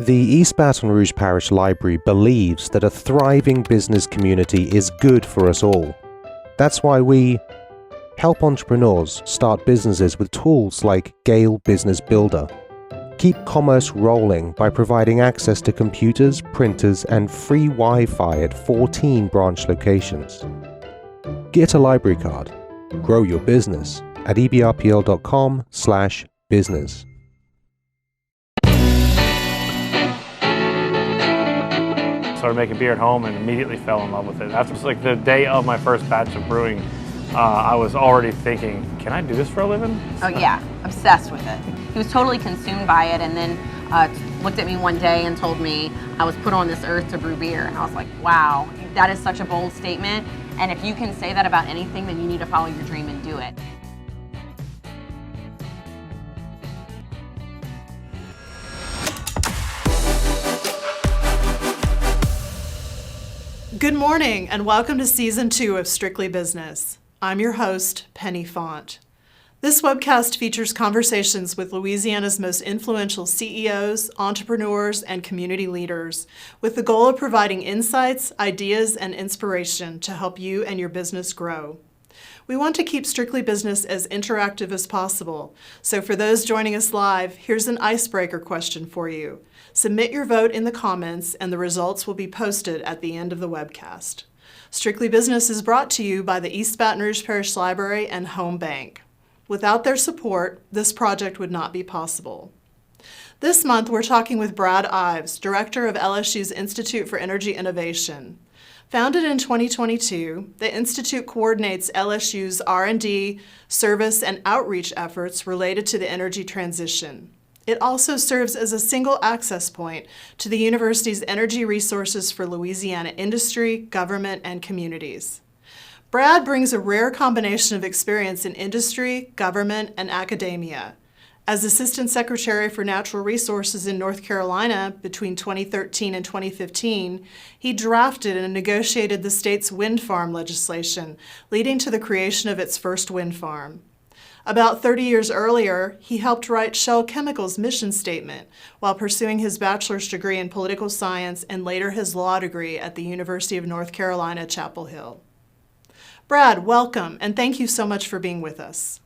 The East Baton Rouge Parish Library believes that a thriving business community is good for us all. That's why we help entrepreneurs start businesses with tools like Gale Business Builder. Keep commerce rolling by providing access to computers, printers, and free Wi-Fi at 14 branch locations. Get a library card. Grow your business at ebrpl.com/business. Started making beer at home and immediately fell in love with it. After like the day of my first batch of brewing, I was already thinking, can I do this for a living? Oh yeah, obsessed with it. He was totally consumed by it, and then looked at me one day and told me I was put on this earth to brew beer. And I was like, wow, that is such a bold statement. And if you can say that about anything, then you need to follow your dream and do it. Good morning and welcome to Season 2 of Strictly Business. I'm your host, Penny Font. This webcast features conversations with Louisiana's most influential CEOs, entrepreneurs, and community leaders with the goal of providing insights, ideas, and inspiration to help you and your business grow. We want to keep Strictly Business as interactive as possible, so for those joining us live, here's an icebreaker question for you. Submit your vote in the comments and the results will be posted at the end of the webcast. Strictly Business is brought to you by the East Baton Rouge Parish Library and Home Bank. Without their support, this project would not be possible. This month, we're talking with Brad Ives, Director of LSU's Institute for Energy Innovation. Founded in 2022, the Institute coordinates LSU's R&D, service, and outreach efforts related to the energy transition. It also serves as a single access point to the university's energy resources for Louisiana industry, government, and communities. Brad brings a rare combination of experience in industry, government, and academia. As Assistant Secretary for Natural Resources in North Carolina between 2013 and 2015, he drafted and negotiated the state's wind farm legislation, leading to the creation of its first wind farm. About 30 years earlier, he helped write Shell Chemical's mission statement while pursuing his bachelor's degree in political science and later his law degree at the University of North Carolina, Chapel Hill. Brad, welcome, and thank you so much for being with us.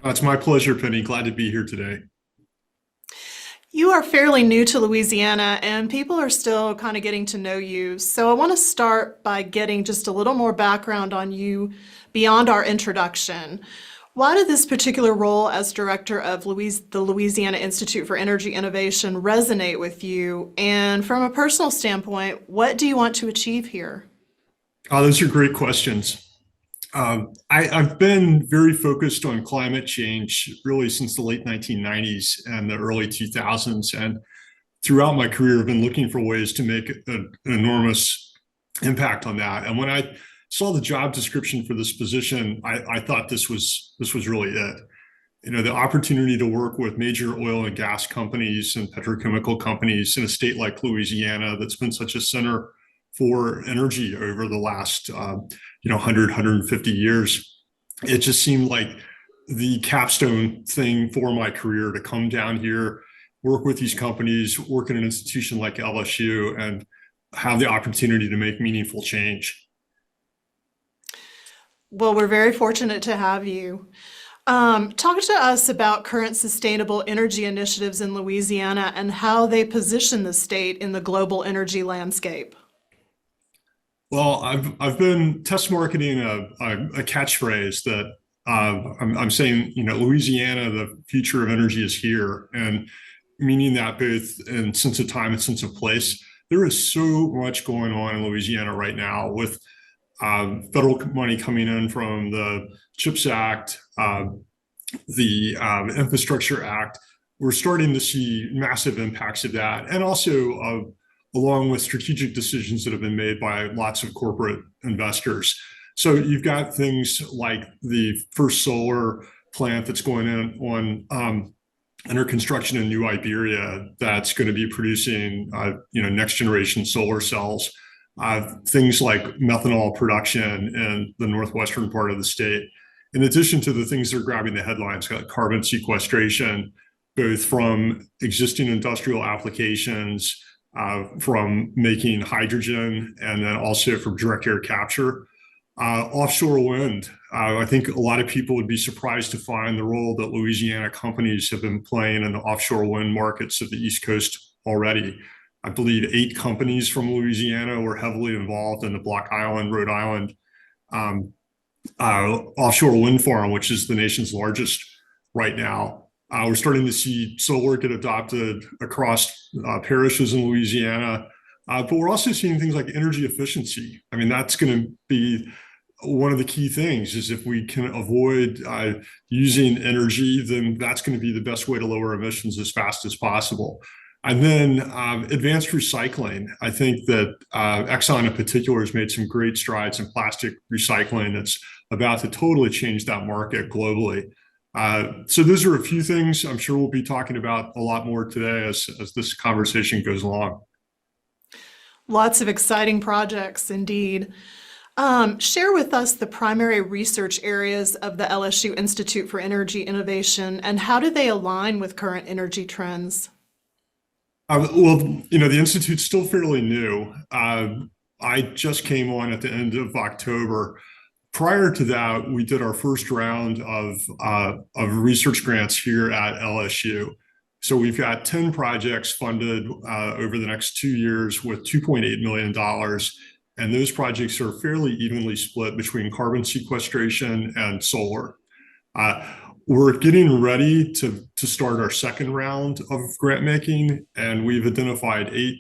It's my pleasure, Penny. Glad to be here today. You are fairly new to Louisiana, and people are still kind of getting to know you. So I want to start by getting just a little more background on you beyond our introduction. Why did this particular role as director of the Louisiana Institute for Energy Innovation resonate with you? And from a personal standpoint, what do you want to achieve here? Those are great questions. I've been very focused on climate change really since the late 1990s and the early 2000s. And throughout my career, I've been looking for ways to make an enormous impact on that. And when I saw the job description for this position, I thought this was really it. You know, the opportunity to work with major oil and gas companies and petrochemical companies in a state like Louisiana that's been such a center for energy over the last 100, 150 years. It just seemed like the capstone thing for my career to come down here, work with these companies, work in an institution like LSU, and have the opportunity to make meaningful change. Well, we're very fortunate to have you. Talk to us about current sustainable energy initiatives in Louisiana and how they position the state in the global energy landscape. Well, I've been test marketing a catchphrase that I'm saying, Louisiana, the future of energy is here, and meaning that both in sense of time and sense of place. There is so much going on in Louisiana right now with federal money coming in from the CHIPS Act, the Infrastructure Act. We're starting to see massive impacts of that, and also along with strategic decisions that have been made by lots of corporate investors. So you've got things like the first solar plant that's going in on under construction in New Iberia that's going to be producing next generation solar cells. Things like methanol production in the northwestern part of the state. In addition to the things that are grabbing the headlines, like carbon sequestration, both from existing industrial applications, from making hydrogen, and then also from direct air capture. Offshore wind. I think a lot of people would be surprised to find the role that Louisiana companies have been playing in the offshore wind markets of the East Coast already. I believe 8 companies from Louisiana were heavily involved in the Block Island, Rhode Island offshore wind farm, which is the nation's largest right now. We're starting to see solar get adopted across parishes in Louisiana, but we're also seeing things like energy efficiency. I mean, that's going to be one of the key things is if we can avoid using energy, then that's going to be the best way to lower emissions as fast as possible. And then advanced recycling. I think that Exxon in particular has made some great strides in plastic recycling that's about to totally change that market globally. So those are a few things I'm sure we'll be talking about a lot more today as this conversation goes along. Lots of exciting projects indeed. Share with us the primary research areas of the LSU Institute for Energy Innovation and how do they align with current energy trends? Well, the Institute's still fairly new. I just came on at the end of October. Prior to that, we did our first round of research grants here at LSU. So we've got 10 projects funded over the next 2 years with $2.8 million. And those projects are fairly evenly split between carbon sequestration and solar. We're getting ready to start our second round of grant making, and we've identified 8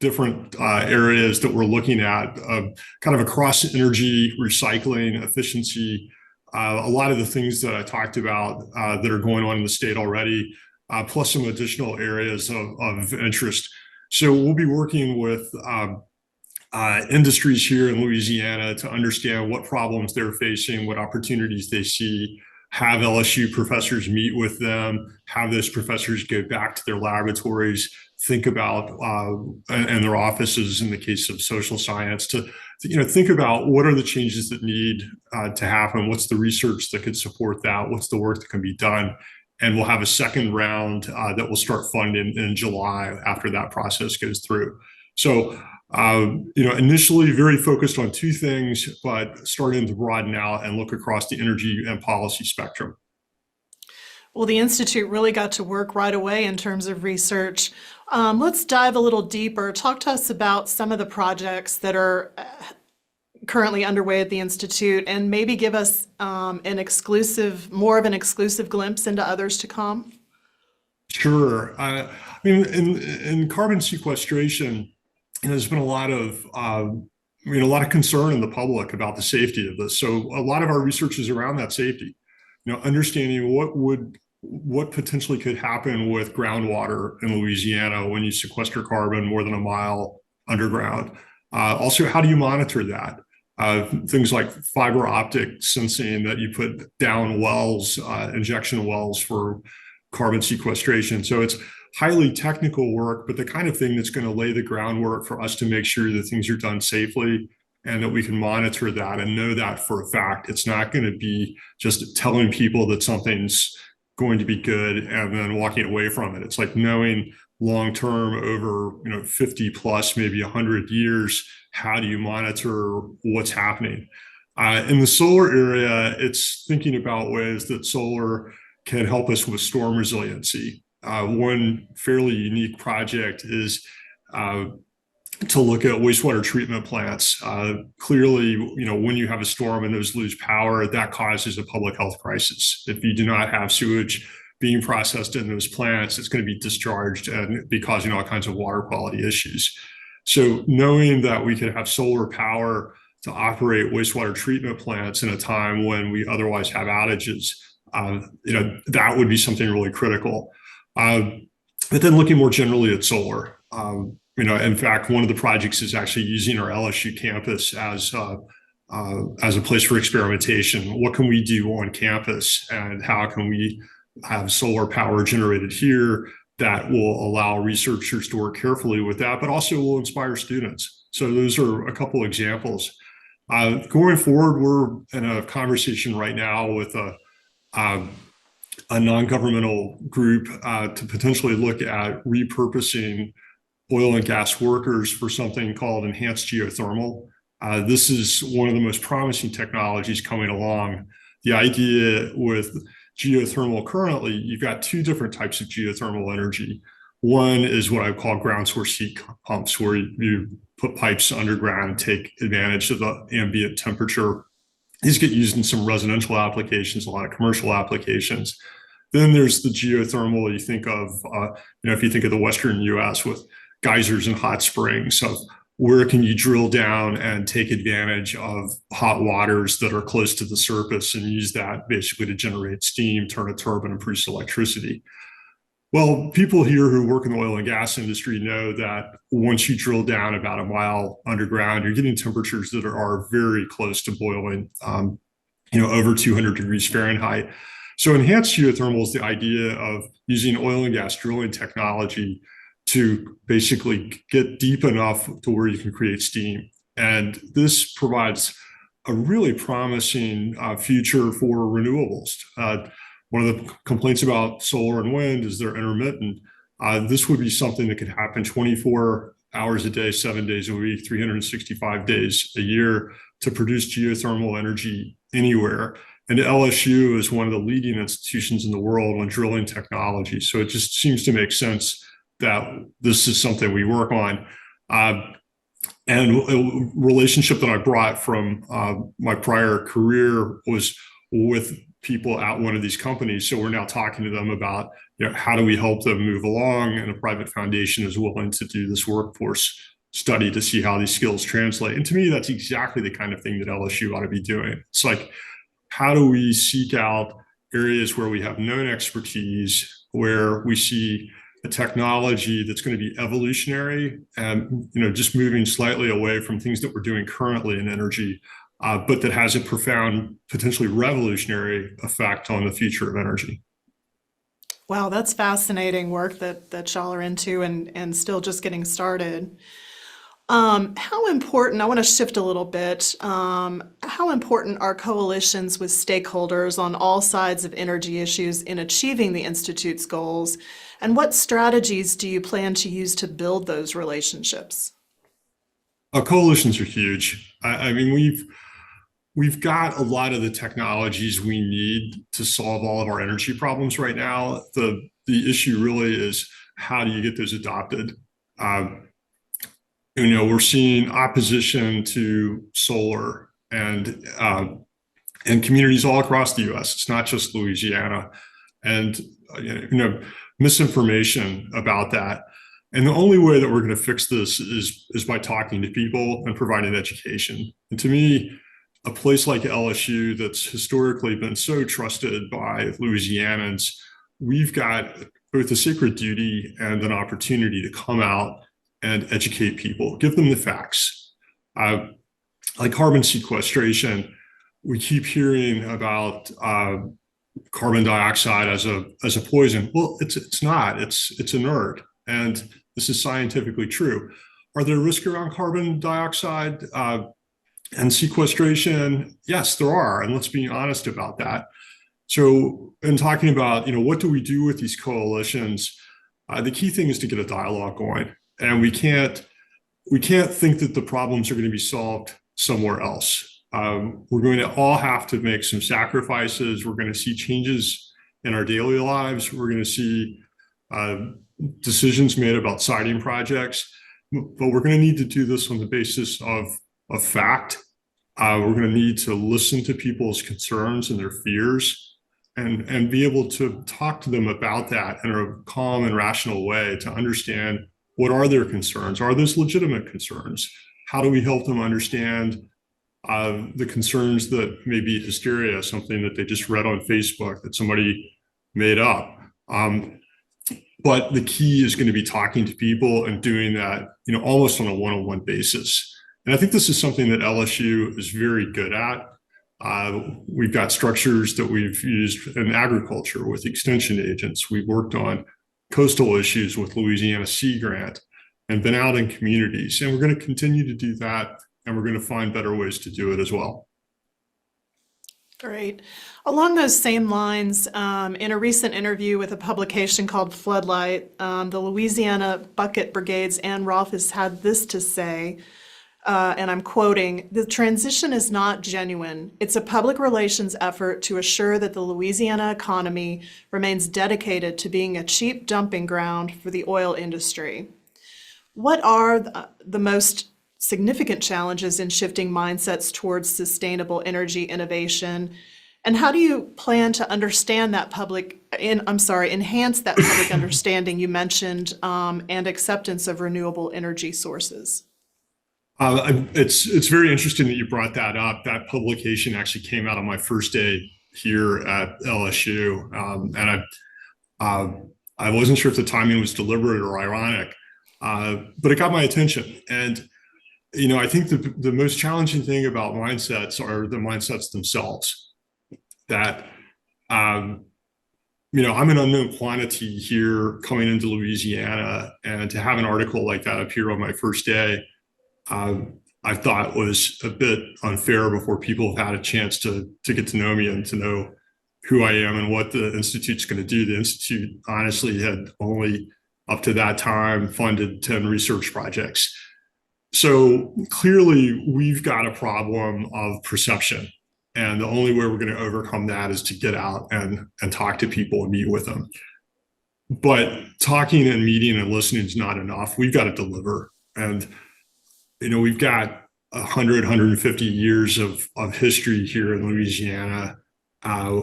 different areas that we're looking at, kind of across energy, recycling, efficiency, a lot of the things that I talked about that are going on in the state already, plus some additional areas of interest. So we'll be working with industries here in Louisiana to understand what problems they're facing, what opportunities they see, have LSU professors meet with them, have those professors go back to their laboratories, think about, and their offices in the case of social science, to think about what are the changes that need to happen, what's the research that could support that, what's the work that can be done. And we'll have a second round that will start funding in July after that process goes through. So initially very focused on 2 things, but starting to broaden out and look across the energy and policy spectrum. Well, the Institute really got to work right away in terms of research. Let's dive a little deeper. Talk to us about some of the projects that are currently underway at the Institute and maybe give us more of an exclusive glimpse into others to come. Sure. I mean, in carbon sequestration, there's been a lot of concern in the public about the safety of this. So a lot of our research is around that safety, understanding what potentially could happen with groundwater in Louisiana when you sequester carbon more than a mile underground. Also, how do you monitor that? Things like fiber optic sensing that you put down wells, injection wells for carbon sequestration. So it's highly technical work, but the kind of thing that's going to lay the groundwork for us to make sure that things are done safely and that we can monitor that and know that for a fact. It's not going to be just telling people that something's going to be good and then walking away from it. It's like knowing long-term over 50 plus, maybe 100 years, how do you monitor what's happening? In the solar area, it's thinking about ways that solar can help us with storm resiliency. One fairly unique project is to look at wastewater treatment plants. Clearly, when you have a storm and those lose power, that causes a public health crisis. If you do not have sewage being processed in those plants, it's going to be discharged and be causing all kinds of water quality issues. So knowing that we could have solar power to operate wastewater treatment plants in a time when we otherwise have outages, that would be something really critical. But then looking more generally at solar, in fact, one of the projects is actually using our LSU campus as a place for experimentation. What can we do on campus, and how can we have solar power generated here that will allow researchers to work carefully with that, but also will inspire students. So those are a couple examples. Going forward, we're in a conversation right now with a non-governmental group to potentially look at repurposing oil and gas workers for something called enhanced geothermal. This is one of the most promising technologies coming along. The idea with geothermal currently, you've got two different types of geothermal energy. One is what I call ground source heat pumps, where you put pipes underground and take advantage of the ambient temperature. These get used in some residential applications, a lot of commercial applications. Then there's the geothermal you think of, if you think of the Western US with geysers and hot springs, of where can you drill down and take advantage of hot waters that are close to the surface and use that basically to generate steam, turn a turbine, and produce electricity. Well, people here who work in the oil and gas industry know that once you drill down about a mile underground, you're getting temperatures that are very close to boiling, over 200 degrees Fahrenheit. So enhanced geothermal is the idea of using oil and gas drilling technology to basically get deep enough to where you can create steam. And this provides a really promising future for renewables. One of the complaints about solar and wind is they're intermittent. This would be something that could happen 24 hours a day, 7 days a week, 365 days a year to produce geothermal energy anywhere. And LSU is one of the leading institutions in the world on drilling technology. So it just seems to make sense that this is something we work on. And a relationship that I brought from my prior career was with people at one of these companies. So we're now talking to them about, how do we help them move along? And a private foundation is willing to do this workforce study to see how these skills translate. And to me, that's exactly the kind of thing that LSU ought to be doing. It's like, how do we seek out areas where we have known expertise, where we see a technology that's going to be evolutionary and, just moving slightly away from things that we're doing currently in energy, but that has a profound, potentially revolutionary effect on the future of energy. Wow, that's fascinating work that y'all are into and still just getting started. How important, I want to shift a little bit, how important are coalitions with stakeholders on all sides of energy issues in achieving the Institute's goals? And what strategies do you plan to use to build those relationships? Coalitions are huge. I mean, we've got a lot of the technologies we need to solve all of our energy problems right now. The issue really is, how do you get those adopted? We're seeing opposition to solar and communities all across the U.S. It's not just Louisiana, and misinformation about that. And the only way that we're going to fix this is by talking to people and providing education. And to me, a place like LSU that's historically been so trusted by Louisianans, we've got both a sacred duty and an opportunity to come out and educate people, give them the facts. Like carbon sequestration, we keep hearing about carbon dioxide as a poison. Well, it's not. It's inert, and this is scientifically true. Are there risks around carbon dioxide and sequestration? Yes, there are, and let's be honest about that. So, in talking about what do we do with these coalitions, the key thing is to get a dialogue going. And we can't think that the problems are going to be solved somewhere else. We're going to all have to make some sacrifices. We're going to see changes in our daily lives. We're going to see decisions made about siting projects, but we're going to need to do this on the basis of fact. We're going to need to listen to people's concerns and their fears, and be able to talk to them about that in a calm and rational way to understand, what are their concerns? Are those legitimate concerns? How do we help them understand the concerns that may be hysteria, something that they just read on Facebook that somebody made up? But the key is going to be talking to people and doing that, almost on a one-on-one basis. And I think this is something that LSU is very good at. We've got structures that we've used in agriculture with extension agents. We've worked on coastal issues with Louisiana Sea Grant and been out in communities. And we're going to continue to do that, and we're going to find better ways to do it as well. Great. Along those same lines, in a recent interview with a publication called Floodlight, the Louisiana Bucket Brigade's Ann Rolfes had this to say, and I'm quoting, "The transition is not genuine. It's a public relations effort to assure that the Louisiana economy remains dedicated to being a cheap dumping ground for the oil industry." What are the most significant challenges in shifting mindsets towards sustainable energy innovation? And how do you plan to understand that enhance that public understanding you mentioned, and acceptance of renewable energy sources? It's very interesting that you brought that up. That publication actually came out on my first day here at LSU, and I wasn't sure if the timing was deliberate or ironic, but it got my attention. And I think the most challenging thing about mindsets are the mindsets themselves. That I'm an unknown quantity here coming into Louisiana, and to have an article like that appear on my first day, I thought was a bit unfair before people have had a chance to get to know me and to know who I am and what the Institute's going to do. The Institute honestly had only up to that time funded 10 research projects. So clearly we've got a problem of perception. And the only way we're going to overcome that is to get out and talk to people and meet with them. But talking and meeting and listening is not enough. We've got to deliver. And we've got 150 years of history here in Louisiana,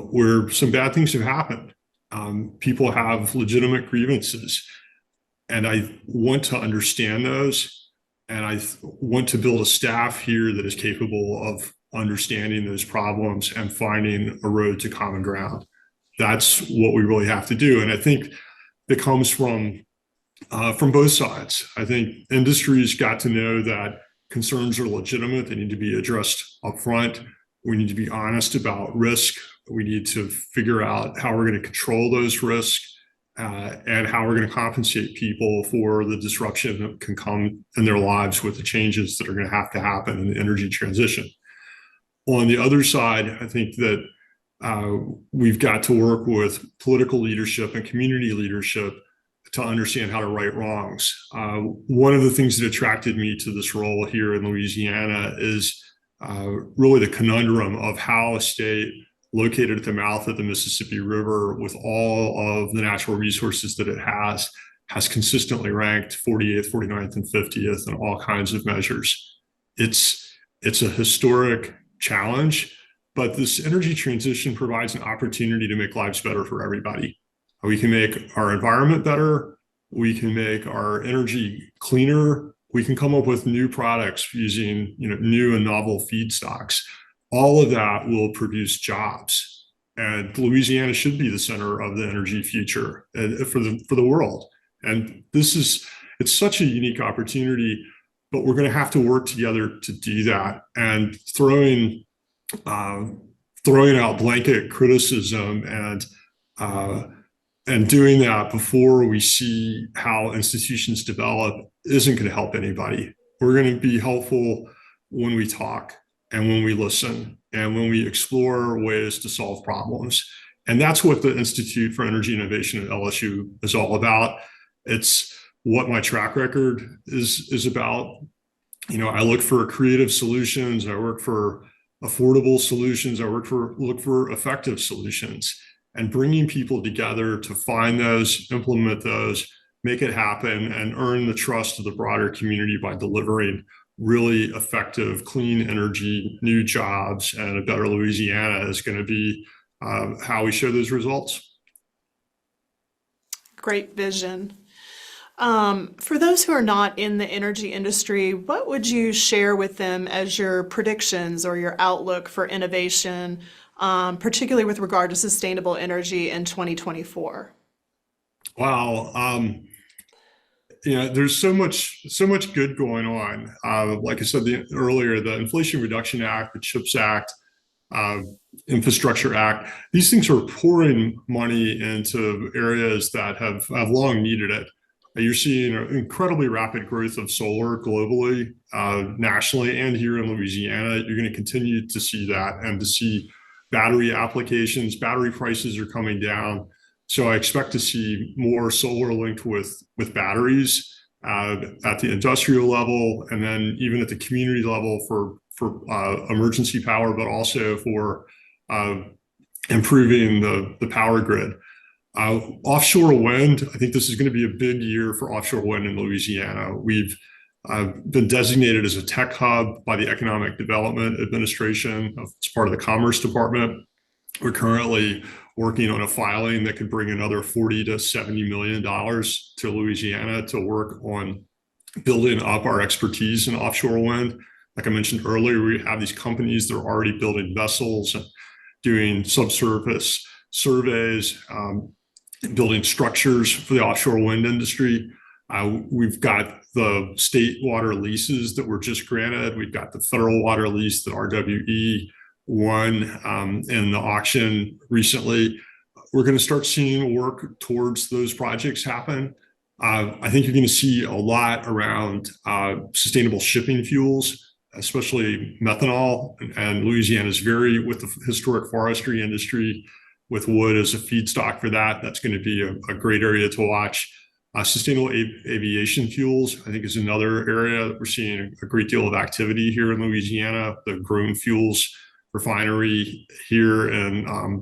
where some bad things have happened. People have legitimate grievances, and I want to understand those. And I want to build a staff here that is capable of understanding those problems and finding a road to common ground. That's what we really have to do. And I think it comes from both sides. I think industry's got to know that concerns are legitimate. They need to be addressed up front. We need to be honest about risk. We need to figure out how we're going to control those risks, and how we're going to compensate people for the disruption that can come in their lives with the changes that are going to happen in the energy transition. On the other side, I think that we've got to work with political leadership and community leadership to understand how to right wrongs. One of the things that attracted me to this role here in Louisiana is really the conundrum of how a state located at the mouth of the Mississippi River, with all of the natural resources that it has consistently ranked 48th, 49th, and 50th in all kinds of measures. It's a historic challenge, but this energy transition provides an opportunity to make lives better for everybody. We can make our environment better. We can make our energy cleaner. We can come up with new products using new and novel feedstocks. All of that will produce jobs, and Louisiana should be the center of the energy future for the world. And it's such a unique opportunity, but we're going to have to work together to do that. And throwing out blanket criticism and doing that before we see how institutions develop isn't going to help anybody. We're going to be helpful when we talk and when we listen and when we explore ways to solve problems. And that's what the Institute for Energy Innovation at LSU is all about. It's what my track record is about. I look for creative solutions. I work for affordable solutions. I look for effective solutions, and bringing people together to find those, implement those, make it happen, and earn the trust of the broader community by delivering really effective, clean energy, new jobs, and a better Louisiana is going to be how we show those results. Great vision. For those who are not in the energy industry, what would you share with them as your predictions or your outlook for innovation, particularly with regard to sustainable energy in 2024? Wow. There's so much good going on. Like I said earlier, the Inflation Reduction Act, the CHIPS Act, Infrastructure Act, these things are pouring money into areas that have long needed it. You're seeing an incredibly rapid growth of solar globally, nationally, and here in Louisiana. You're going to continue to see that, and to see battery applications. Battery prices are coming down. So I expect to see more solar linked with batteries at the industrial level, and then even at the community level for emergency power, but also for improving the power grid. Offshore wind, I think this is going to be a big year for offshore wind in Louisiana. We've been designated as a tech hub by the Economic Development Administration as part of the Commerce Department. We're currently working on a filing that could bring another $40 to $70 million to Louisiana to work on building up our expertise in offshore wind. Like I mentioned earlier, we have these companies that are already building vessels and doing subsurface surveys, building structures for the offshore wind industry. We've got the state water leases that were just granted. We've got the federal water lease that RWE won in the auction recently. We're going to start seeing work towards those projects happen. I think you're going to see a lot around sustainable shipping fuels, especially methanol. And Louisiana is very, with the historic forestry industry, with wood as a feedstock for that. That's going to be a great area to watch. Sustainable aviation fuels, I think, is another area that we're seeing a great deal of activity here in Louisiana. The Grown Fuels refinery here in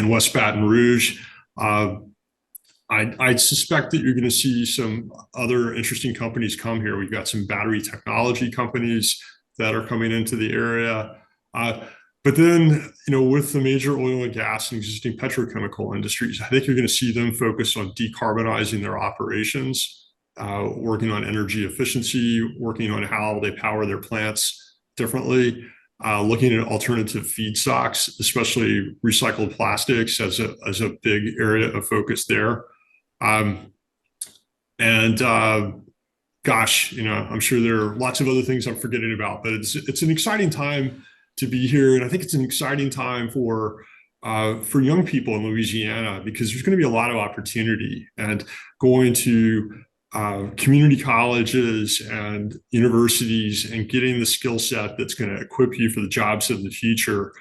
West Baton Rouge. I suspect that you're going to see some other interesting companies come here. We've got some battery technology companies that are coming into the area. But then, with the major oil and gas and existing petrochemical industries, I think you're going to see them focus on decarbonizing their operations, working on energy efficiency, working on how they power their plants differently, looking at alternative feedstocks, especially recycled plastics as a big area of focus there. Gosh, I'm sure there are lots of other things I'm forgetting about, but it's an exciting time to be here, and I think it's an exciting time for young people in Louisiana, because there's going to be a lot of opportunity, and going to community colleges and universities and getting the skill set that's going to equip you for the jobs of the future.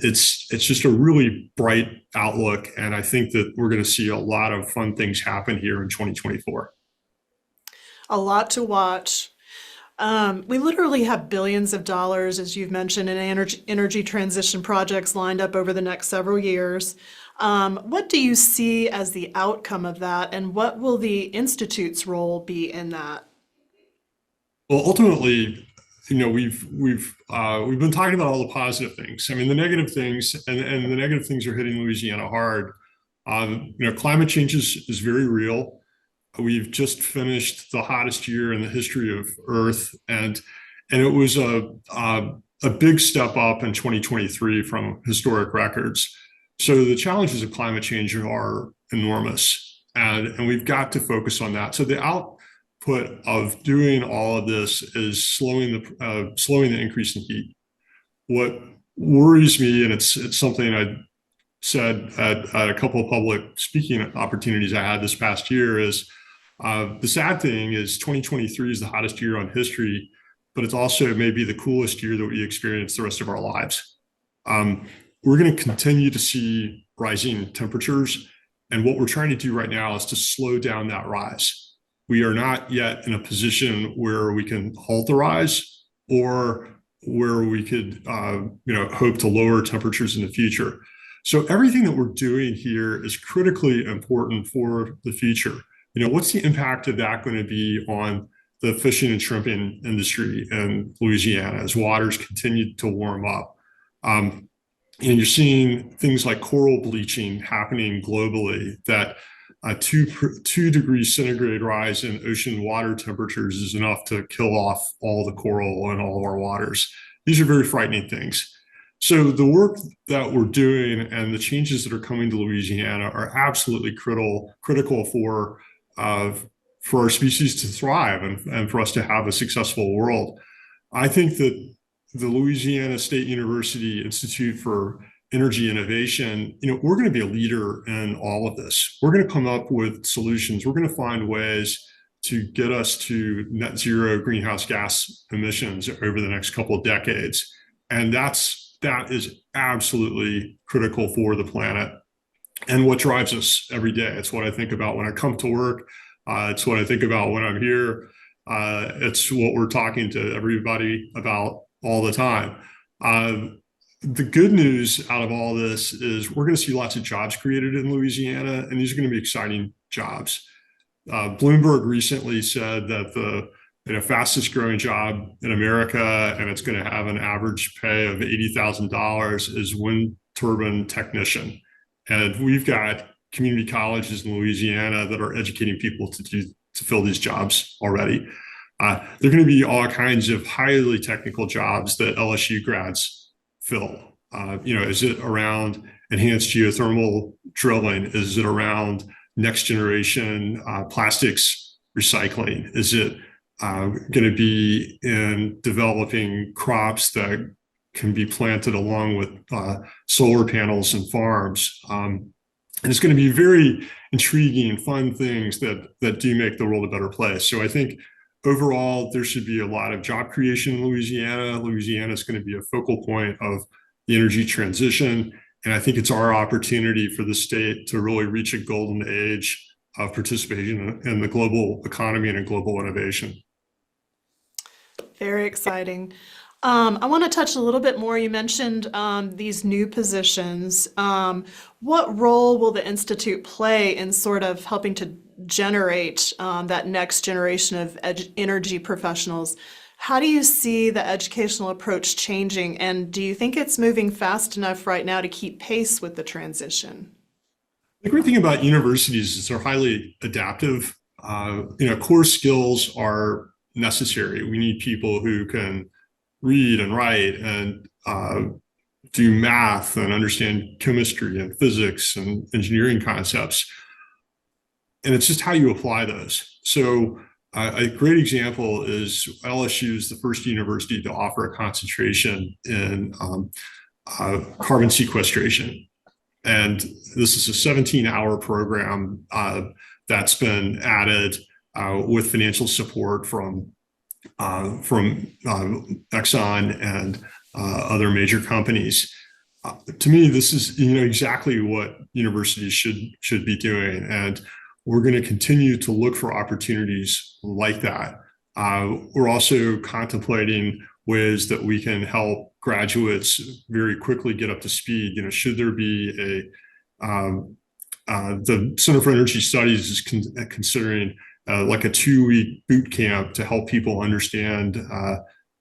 It's just a really bright outlook, and I think that we're going to see a lot of fun things happen here in 2024. A lot to watch. We literally have billions of dollars, as you've mentioned, in energy transition projects lined up over the next several years. What do you see as the outcome of that, and what will the Institute's role be in that? Well, ultimately, we've been talking about all the positive things. I mean, the negative things, and the negative things are hitting Louisiana hard. Climate change is very real. We've just finished the hottest year in the history of Earth, and it was a big step up in 2023 from historic records. So the challenges of climate change are enormous, and we've got to focus on that. So the output of doing all of this is slowing the increase in heat. What worries me, and it's something I said at a couple of public speaking opportunities I had this past year, is the sad thing is 2023 is the hottest year on history, but it's also maybe the coolest year that we experience the rest of our lives. We're going to continue to see rising temperatures, and what we're trying to do right now is to slow down that rise. We are not yet in a position where we can halt the rise, or where we could hope to lower temperatures in the future. So everything that we're doing here is critically important for the future. What's the impact of that going to be on the fishing and shrimping industry in Louisiana as waters continue to warm up? And you're seeing things like coral bleaching happening globally, that a 2 degrees centigrade rise in ocean water temperatures is enough to kill off all the coral in all of our waters. These are very frightening things. So the work that we're doing and the changes that are coming to Louisiana are absolutely critical for our species to thrive, and for us to have a successful world. I think that the Louisiana State University Institute for Energy Innovation, we're going to be a leader in all of this. We're going to come up with solutions. We're going to find ways to get us to net zero greenhouse gas emissions over the next couple of decades. And that's that is absolutely critical for the planet and what drives us every day. It's what I think about when I come to work. It's what I think about when I'm here. It's what we're talking to everybody about all the time. The good news out of all this is we're going to see lots of jobs created in Louisiana, and these are going to be exciting jobs. Bloomberg recently said that the fastest growing job in America, and it's going to have an average pay of $80,000, is wind turbine technician. And we've got community colleges in Louisiana that are educating people to fill these jobs already. There are going to be all kinds of highly technical jobs that LSU grads fill. Is it around enhanced geothermal drilling? Is it around next generation plastics recycling? Is it going to be in developing crops that can be planted along with solar panels and farms? And it's going to be very intriguing and fun things that do make the world a better place. So I think overall, there should be a lot of job creation in Louisiana. Louisiana is going to be a focal point of the energy transition. And I think it's our opportunity for the state to really reach a golden age of participation in the global economy and in global innovation. Very exciting. I want to touch a little bit more. You mentioned these new positions. What role will the Institute play in sort of helping to generate that next generation of energy professionals? How do you see the educational approach changing, and do you think it's moving fast enough right now to keep pace with the transition? The great thing about universities is they're highly adaptive. Core skills are necessary. We need people who can read and write and do math and understand chemistry and physics and engineering concepts. And it's just how you apply those. So a great example is LSU is the first university to offer a concentration in carbon sequestration. And this is a 17-hour program that's been added with financial support from Exxon and other major companies. To me, this is exactly what universities should be doing, and we're going to continue to look for opportunities like that. We're also contemplating ways that we can help graduates very quickly get up to speed. Should there be the Center for Energy Studies is considering like a 2-week boot camp to help people understand,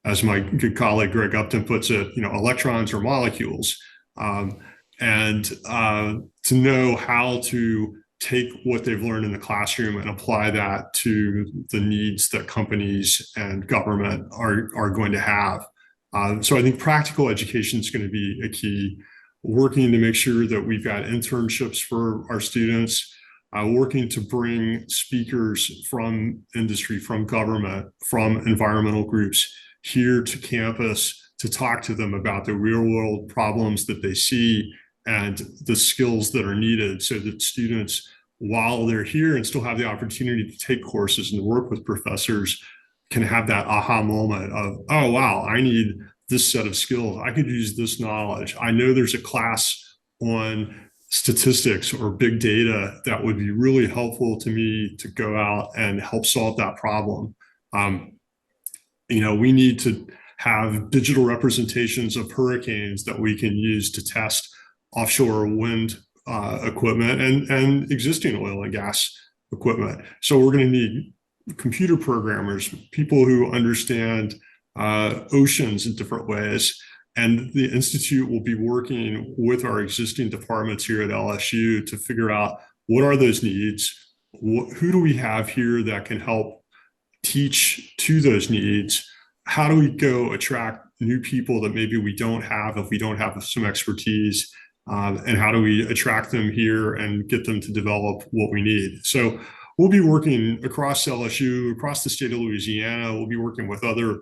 as my good colleague Greg Upton puts it, electrons or molecules, and to know how to take what they've learned in the classroom and apply that to the needs that companies and government are going to have. So I think practical education is going to be a key. Working to make sure that we've got internships for our students, working to bring speakers from industry, from government, from environmental groups here to campus to talk to them about the real world problems that they see and the skills that are needed so that students, while they're here and still have the opportunity to take courses and to work with professors, can have that aha moment of, oh, wow, I need this set of skills. I could use this knowledge. I know there's a class on statistics or big data that would be really helpful to me to go out and help solve that problem. We need to have digital representations of hurricanes that we can use to test offshore wind equipment and existing oil and gas equipment. So we're going to need computer programmers, people who understand oceans in different ways. And the Institute will be working with our existing departments here at LSU to figure out what are those needs, who do we have here that can help teach to those needs, how do we go attract new people that maybe we don't have if we don't have some expertise, and how do we attract them here and get them to develop what we need. So we'll be working across LSU, across the state of Louisiana. We'll be working with other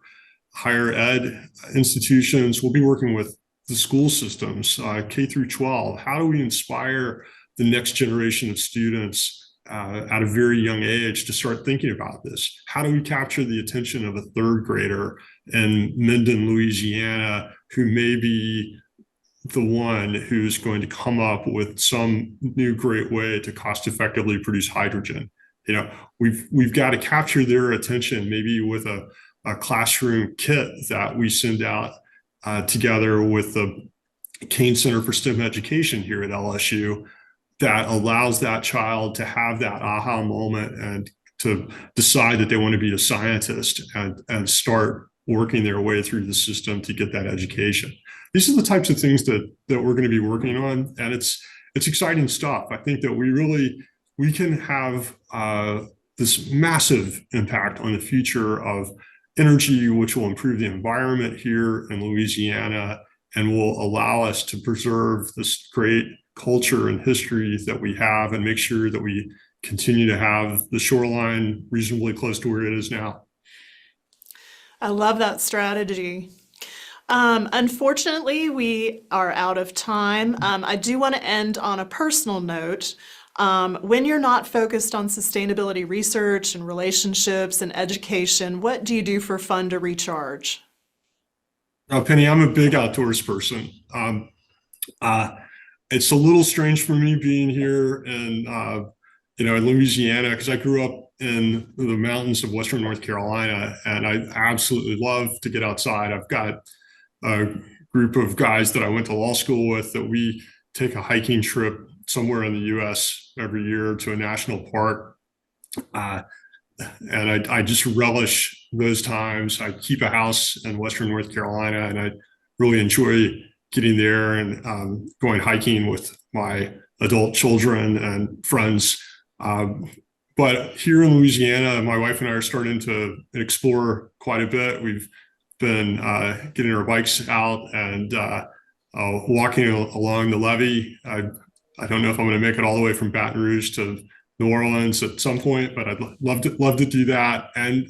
higher ed institutions. We'll be working with the school systems, K through 12. How do we inspire the next generation of students at a very young age to start thinking about this? How do we capture the attention of a third grader in Minden, Louisiana, who may be the one who's going to come up with some new great way to cost effectively produce hydrogen. We've got to capture their attention, maybe with a classroom kit that we send out together with the Kane Center for STEM Education here at LSU, that allows that child to have that aha moment and to decide that they want to be a scientist and start working their way through the system to get that education. These are the types of things that we're going to be working on, and it's exciting stuff. I think that we can have this massive impact on the future of energy, which will improve the environment here in Louisiana and will allow us to preserve this great culture and history that we have and make sure that we continue to have the shoreline reasonably close to where it is now. I love that strategy. Unfortunately, we are out of time. I do want to end on a personal note. When you're not focused on sustainability research and relationships and education, what do you do for fun to recharge? Now, Penny, I'm a big outdoors person. It's a little strange for me being here in Louisiana, because I grew up in the mountains of Western North Carolina, and I absolutely love to get outside. I've got a group of guys that I went to law school with that we take a hiking trip somewhere in the U.S. every year to a national park. And I just relish those times. I keep a house in Western North Carolina, and I really enjoy getting there and going hiking with my adult children and friends. But here in Louisiana, my wife and I are starting to explore quite a bit. We've been getting our bikes out and walking along the levee. I don't know if I'm going to make it all the way from Baton Rouge to New Orleans at some point, but I'd love to do that. And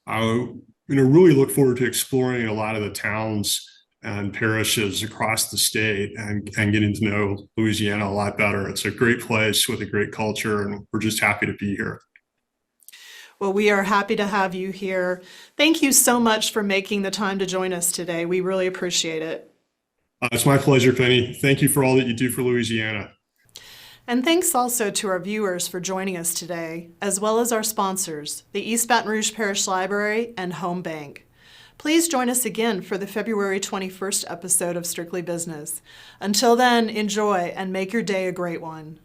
I really look forward to exploring a lot of the towns and parishes across the state and getting to know Louisiana a lot better. It's a great place with a great culture, and we're just happy to be here. Well, we are happy to have you here. Thank you so much for making the time to join us today. We really appreciate it. It's my pleasure, Penny. Thank you for all that you do for Louisiana. And thanks also to our viewers for joining us today, as well as our sponsors, the East Baton Rouge Parish Library and Home Bank. Please join us again for the February 21st episode of Strictly Business. Until then, enjoy and make your day a great one.